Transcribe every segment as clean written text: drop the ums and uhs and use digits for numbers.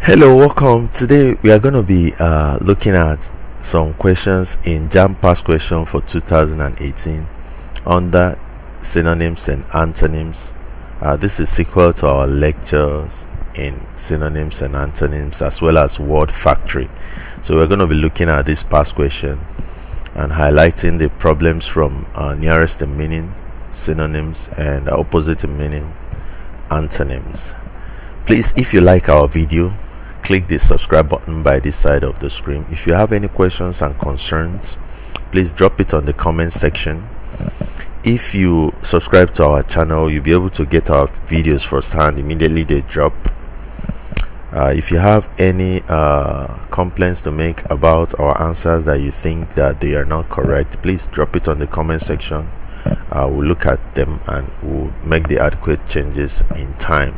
Hello, welcome. Today we are going to be looking at some questions in JAMB past question for 2018 under synonyms and antonyms. This is sequel to our lectures in synonyms and antonyms as well as word factory. So we're going to be looking at this past question and highlighting the problems from nearest in meaning synonyms and opposite in meaning antonyms. Please, if you like our video, click the subscribe button by this side of the screen. If you have any questions and concerns, please drop it on the comment section. If you subscribe to our channel, you'll be able to get our videos firsthand immediately they drop. If you have any complaints to make about our answers that you think that they are not correct, please drop it on the comment section. We'll look at them and we'll make the adequate changes in time.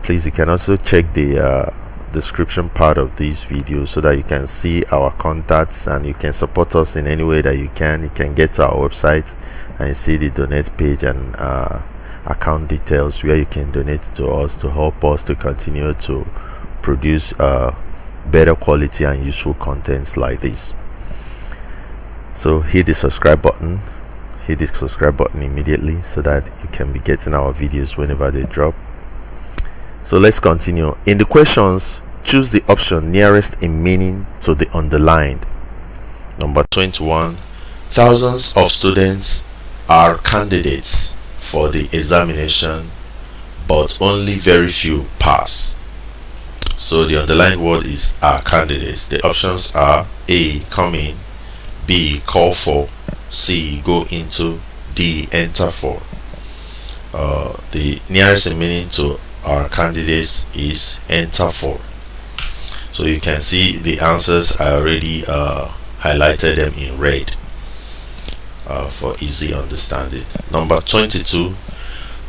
Please, you can also check the description part of these videos so that you can see our contacts and you can support us in any way that you can. You can get to our website and see the donate page and account details where you can donate to us to help us to continue to produce better quality and useful contents like this. So hit the subscribe button. Hit the subscribe button immediately so that you can be getting our videos whenever they drop. So let's continue. In the questions, choose the option nearest in meaning to the underlined. Number 21. Thousands of students are candidates for the examination, but only very few pass. So the underlined word is are candidates. The options are A, come in, B, call for, C, go into, D, enter for. The nearest in meaning to our candidates is enter for. So you can see the answers. I already highlighted them in red for easy understanding. Number 22.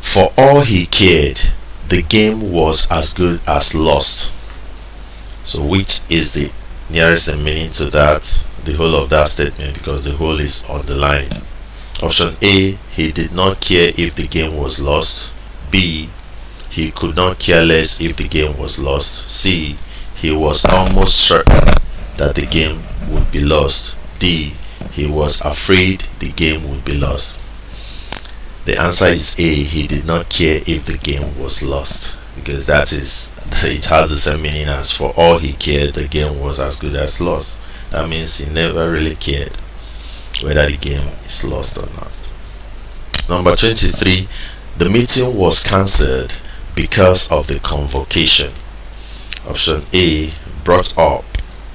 For all he cared, the game was as good as lost. So which is the nearest in meaning to that, the whole of that statement, because the whole is underlined. Option A, he did not care if the game was lost. B, he could not care less if the game was lost. C, he was almost certain that the game would be lost. D, he was afraid the game would be lost. The answer is A, he did not care if the game was lost, because that is, it has the same meaning as for all he cared, the game was as good as lost. That means he never really cared whether the game is lost or not. Number 23. The meeting was cancelled because of the convocation. Option A, brought up.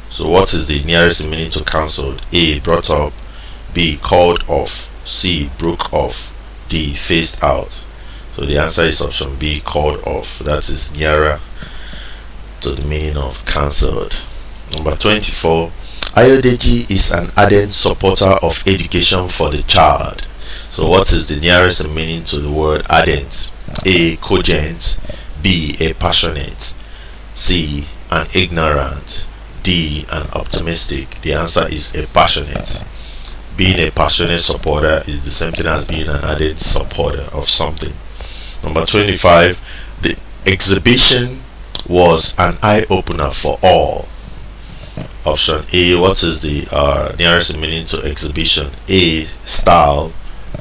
So what is the nearest meaning to cancelled? A, brought up. B, called off. C, broke off. D, phased out. So the answer is option B, called off. That is nearer to the meaning of cancelled. Number 24. Ayodeji is an ardent supporter of education for the child. So what is the nearest meaning to the word ardent? A, cogent. B, a passionate. C, an ignorant. D, an optimistic. The answer is a passionate. Being a passionate supporter is the same thing as being an ardent supporter of something. Number 25. The exhibition was an eye-opener for all. Option A, what is the nearest meaning to exhibition? A, style.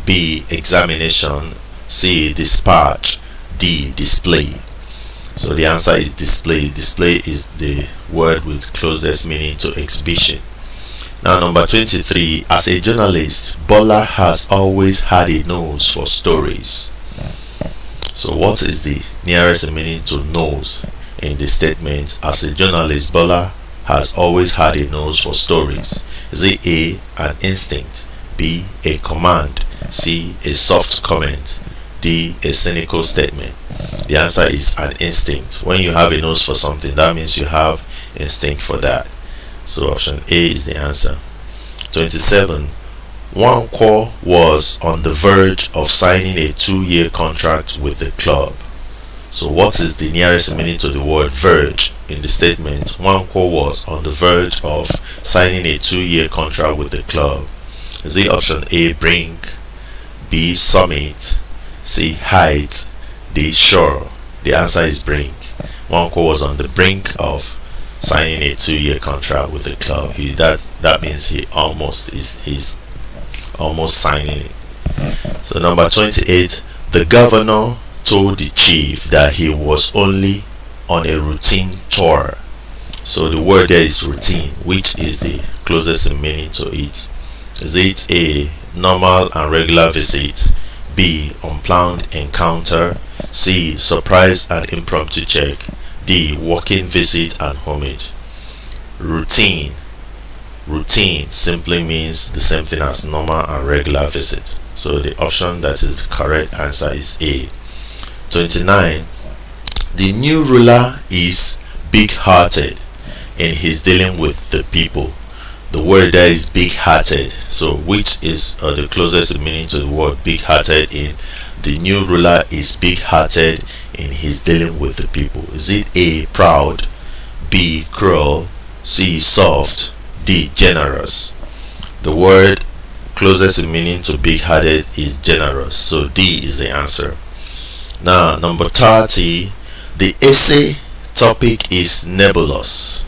B, examination. C, dispatch. D, display. So the answer is display. Display is the word with closest meaning to exhibition. Now number 23. As a journalist, Bola has always had a nose for stories. So what is the nearest meaning to nose in the statement? As a journalist, Bola has always had a nose for stories. Is it A, an instinct? B, a command? C, a soft comment? D, a cynical statement? The answer is an instinct. When you have a nose for something, that means you have instinct for that. So option A is the answer. 27. Nwankwo was on the verge of signing a 2-year contract with the club. So what is the nearest meaning to the word verge in the statement? Nwankwo was on the verge of signing a 2-year contract with the club. Is it option A, brink? B, summit? C, height? D, shore? The answer is brink. Nwankwo was on the brink of signing a 2-year contract with the club. That means he's almost signing it. So number 28, the governor told the chief that he was only on a routine tour. So the word there is routine, which is the closest in meaning to it. Is it a normal and regular visit? B, unplanned encounter? C, surprise and impromptu check? D, walking visit and homage? Routine simply means the same thing as normal and regular visit. So the option that is the correct answer is A. 29. The new ruler is big-hearted in his dealing with the people. The word there is big-hearted. So which is the closest meaning to the word big-hearted in the new ruler is big-hearted in his dealing with the people? Is it A, proud, B, cruel, C, soft, D, generous? The word closest in meaning to big-hearted is generous. So D is the answer. Now number 30, the essay topic is nebulous.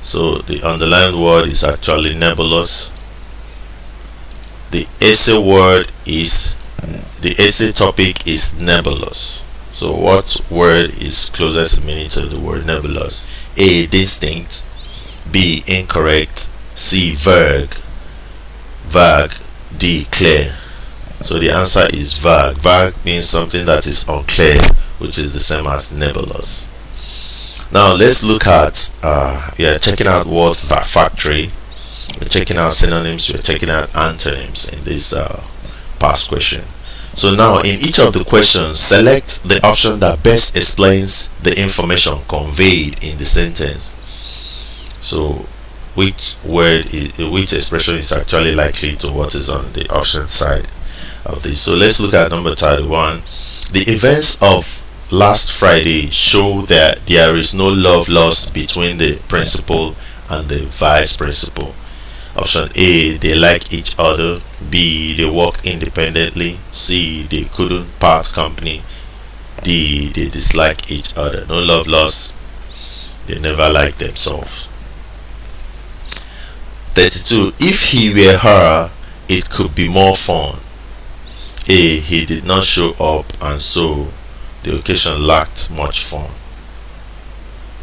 So the underlined word is actually nebulous. The essay topic is nebulous. So what word is closest in meaning to the word nebulous? A, distinct, B, incorrect, C, vague, D, clear. So the answer is vague. Vague means something that is unclear, which is the same as nebulous. Now let's look at checking out word factory. We're checking out synonyms, we're checking out antonyms in this past question. So now in each of the questions, select the option that best explains the information conveyed in the sentence. So which expression is actually likely to what is on the option side of this. So let's look at number 31. The events of last Friday show that there is no love lost between the principal and the vice principal. Option A, they like each other. B, they work independently. C, they couldn't part company. D, they dislike each other. No love lost, they never like themselves. 32. If he were her, it could be more fun. A, he did not show up and so the occasion lacked much fun.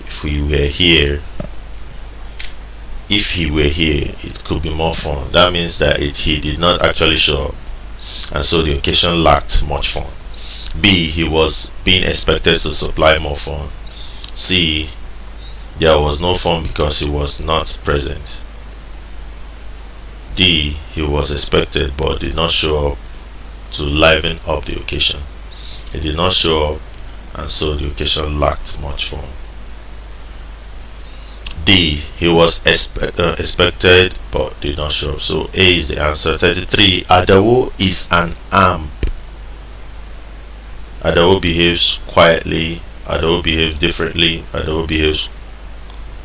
If he were here, it could be more fun. That means that he did not actually show up and so the occasion lacked much fun. B, he was being expected to supply more fun. C, there was no fun because he was not present. D, he was expected but did not show up to liven up the occasion. He did not show up and so the occasion lacked much fun. D, he was expected but did not show up. So A is the answer. 33. Adawo is an amp. Adawo behaves quietly. Adawo behaves differently. Adawo behaves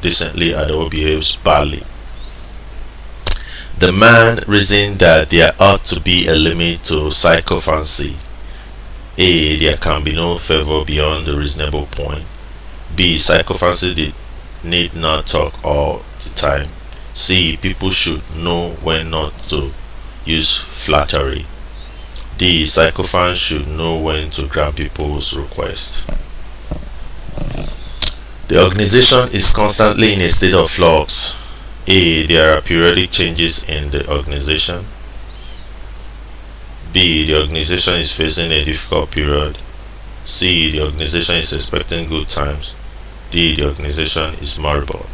decently. Adawo behaves badly. The man reasoned that there ought to be a limit to sycophancy. A, there can be no favor beyond the reasonable point. B, sycophancy need not talk all the time. C, people should know when not to use flattery. D, sycophants should know when to grant people's requests. The organization is constantly in a state of flux. A, there are periodic changes in the organization. B, the organization is facing a difficult period. C, the organization is expecting good times. D, the organization is moribund.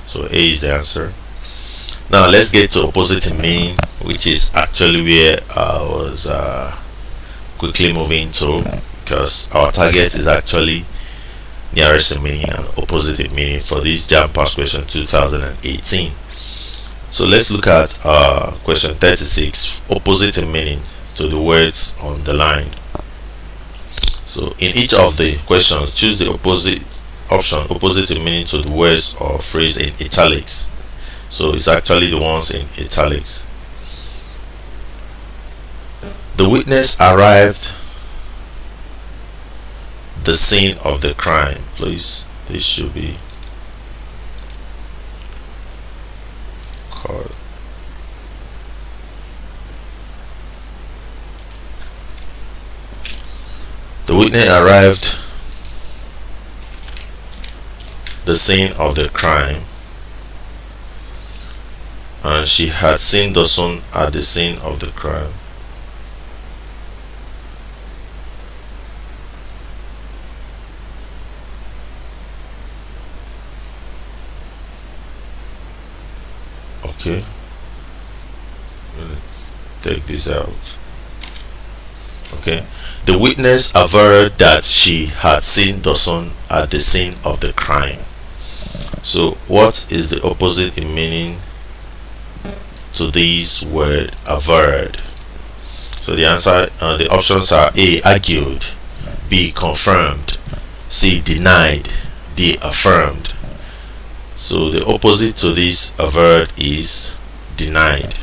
So A is the answer. Now let's get to opposite in meaning, which is actually where I was quickly moving to, because our target is actually nearest in meaning and opposite in meaning for this JAMB past question 2018. So let's look at question 36, opposite in meaning to the words on the line. So in each of the questions, choose the opposite option, opposite in meaning to the words or phrase in italics. So it's actually the ones in italics. The witness arrived the scene of the crime. Please, this should be called. The witness arrived the scene of the crime, and she had seen Dawson at the scene of the crime. Okay, let's take this out. Okay, the witness averred that she had seen Dawson at the scene of the crime. So what is the opposite in meaning to this word averred? So the answer, the options are: A, argued; B, confirmed; C, denied; D, affirmed. So the opposite to this averred is denied.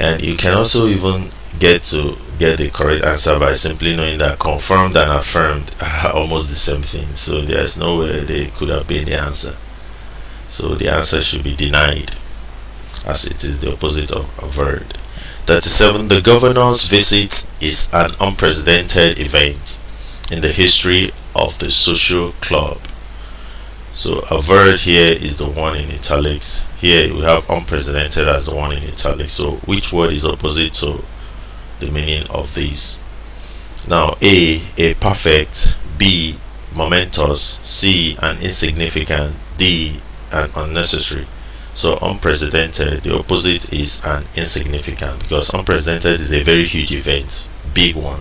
And you can also even get the correct answer by simply knowing that confirmed and affirmed are almost the same thing, so there's no way they could have been the answer. So the answer should be denied, as it is the opposite of averred. 37. The governor's visit is an unprecedented event in the history of the social club. So averred here is the one in italics. Here we have unprecedented as the one in italics. So which word is opposite to the meaning of these? Now, A, perfect; B, momentous; C, an insignificant; D, an unnecessary. So unprecedented, the opposite is an insignificant, because unprecedented is a very huge event, big one,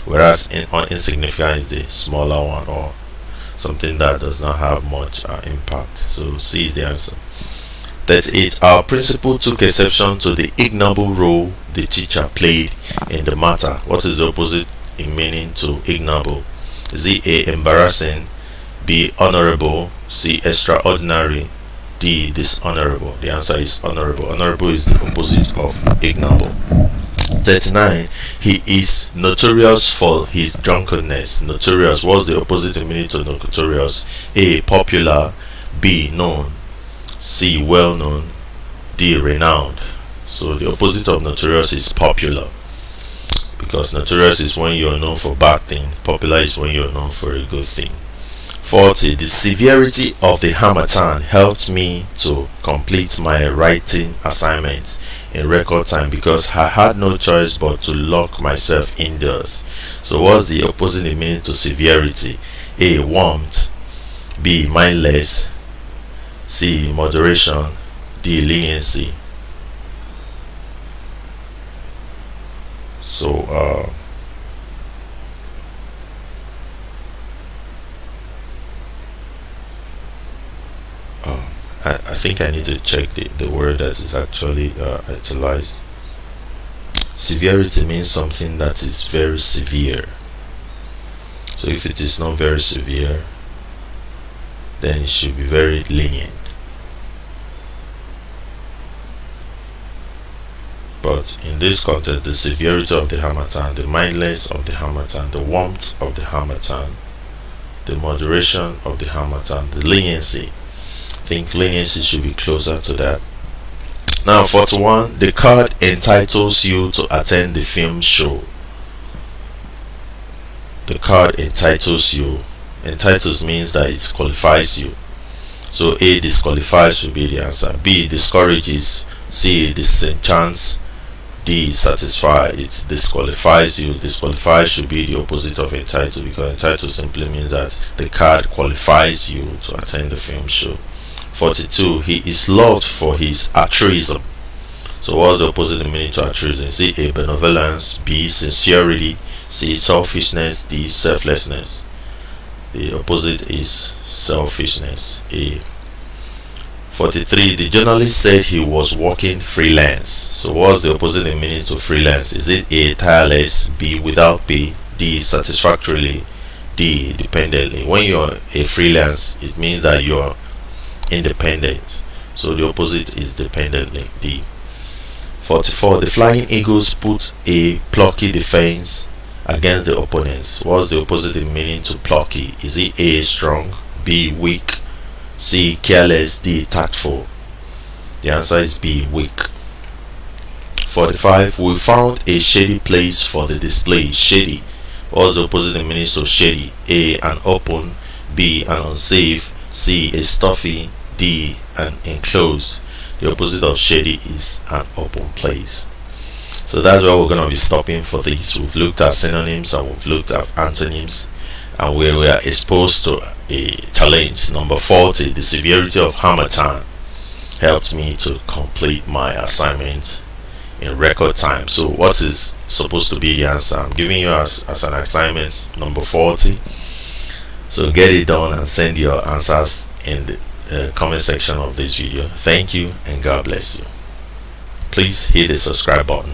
whereas insignificant is the smaller one, or something that does not have much impact. So C is the answer. 38. Our principal took exception to the ignoble role the teacher played in the matter. What is the opposite in meaning to ignoble? Is it A, embarrassing; B, honorable; C, extraordinary; D, dishonorable? The answer is honorable. Honorable is the opposite of ignoble. 39. He is notorious for his drunkenness. Notorious, what's the opposite in meaning to notorious? A, popular; B, known; C, well known; D, renowned. So the opposite of notorious is popular, because notorious is when you are known for bad thing, popular is when you are known for a good thing. 40. The severity of the harmattan helped me to complete my writing assignment in record time, because I had no choice but to lock myself indoors. So what's the opposite in meaning to severity? A, warmth; B, mindless; C, moderation; D, leniency. So I think I need to check the word that is actually utilized. Severity means something that is very severe. So if it is not very severe, then it should be very lenient. But in this context, the severity of the harmattan, the mildness of the harmattan, the warmth of the harmattan, the moderation of the harmattan, the leniency, I think leniency should be closer to that. Now 41. The card entitles you to attend the film show. The card entitles you. Entitles means that it qualifies you. So A, disqualifies should be the answer. B, discourages. C, disenchants. D, satisfy. It disqualifies you. Disqualify should be the opposite of entitled, because entitled simply means that the card qualifies you to attend the film show. 42. He is loved for his altruism. So what's the opposite meaning to altruism? C, A, benevolence; B, sincerity; C, selfishness; D, selflessness. The opposite is selfishness. A. 43. The journalist said he was working freelance. So what's the opposite in meaning to freelance? Is it A, tireless; B, without pay; D, satisfactorily; D, dependently? When you're a freelance, it means that you're independent. So the opposite is dependently. D. 44. The Flying Eagles put a plucky defense against the opponents. What's the opposite meaning to plucky? Is it A, strong, B, weak, C, careless, D, tactful? The answer is B, weak. 45. We found a shady place for the display. Shady. What's the opposite meaning to shady? A, an open, B, an unsafe, C, a stuffy, D, an enclosed. The opposite of shady is an open place. So that's where we're going to be stopping for this. We've looked at synonyms and we've looked at antonyms, and we were exposed to a challenge. Number 40, the severity of harmattan, helped me to complete my assignment in record time. So what is supposed to be the answer? I'm giving you as an assignment number 40. So get it done and send your answers in the comment section of this video. Thank you and God bless you. Please hit the subscribe button.